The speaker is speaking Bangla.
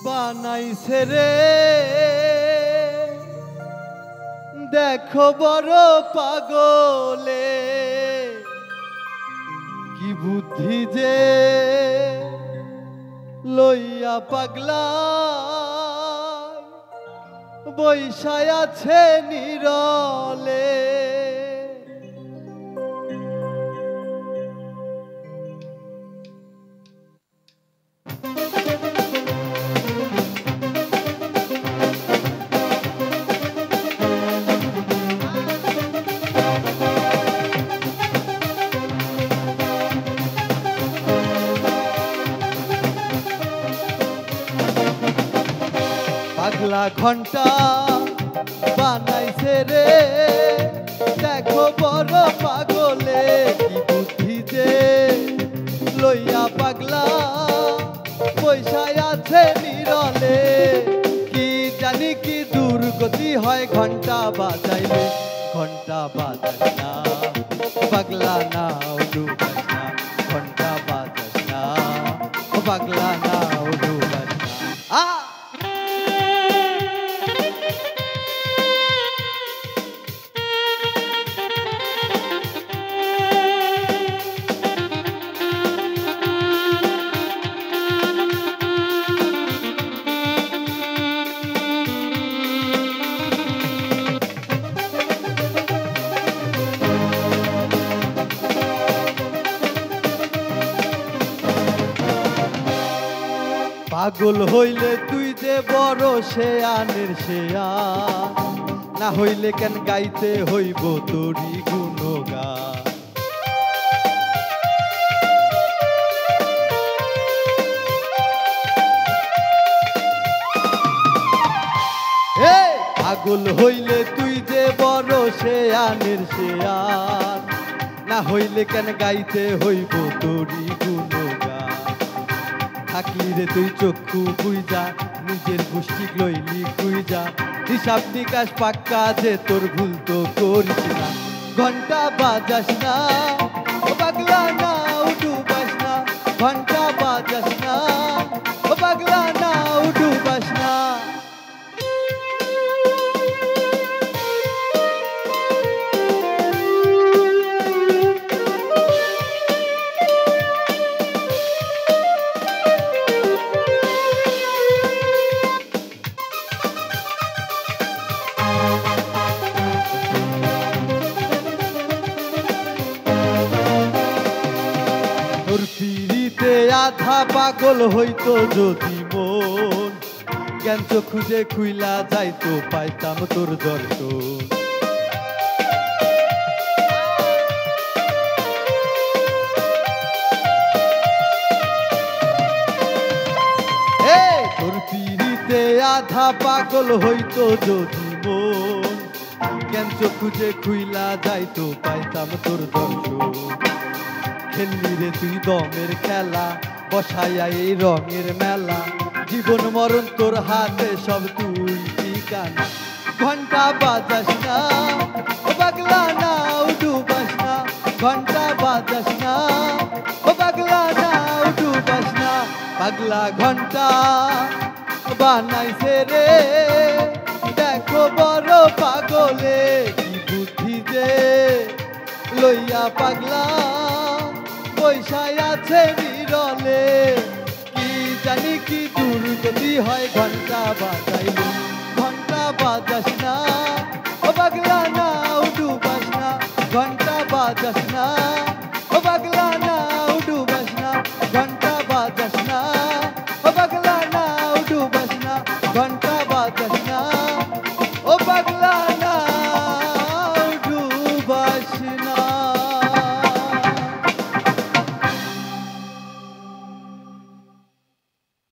বানাইছে রে দেখো বড় পাগলে কি বুদ্ধি যে লইয়া পাগলা বৈশায় আছে নিরলে পাগলা ঘন্টা বানাইছে রে দেখো বড় পাগলে কি বুদ্ধি যে লইয়া পাগলা বৈশায় আছে নিরলে কি জানি কি দুর্গতি হয় ঘন্টা বাজাইলে ঘন্টা বাজাস না পাগলা না ডুবাস না ঘন্টা বাজাস না পাগলা না ডুবাস না পাগল হইলে তুই যে বড় শেয়ানের শেয়ান না হইলে কেন গাইতে হইব তোরি গুণগান পাগল হইলে তুই যে বড় শেয়ানের শেয়ান না হইলে কেন গাইতে হইব তোরি গুণগান থাকলি রে তুই চক্ষু বুইজা নিজের গোষ্ঠী লইলি কুইজা হিসাব নিকাশ পাক্কা যে তোর ভুল তো করিস না ঘন্টা বাজাস না ও পাগলা না ডুবাস না ঘন্টা বাজাস না ও পাগলা না ডুবাস না আধা পাগল হইতো যদি মন জ্ঞান চক্ষুজে খুইলা যাইতো পাইতাম তোর দর্শন তোর পিড়িতে আধা পাগল হইতো যদি মন জ্ঞান চক্ষুজে খুইলা যাইতো পাইতাম তোর দর্শন খেললি রে তুই দমের খেলা বসাইয়া এই রঙের মেলা জীবন মরণ তোর হাতে সব তুই ঠিকানা ঘন্টা বাজাস না ও পাগলা না ডুবাস না ঘন্টা বাজাস না ও পাগলা না ডুবাস না পাগলা ঘন্টা বানাইছে রে দেখো বড় পাগলে কি বুদ্ধি যে লইয়া পাগলা বৈশায় আছে নিরলে কি জানি কি দুর্গতি হয় ঘন্টা বাজাইলে ঘন্টা বাজাস না ও পাগলা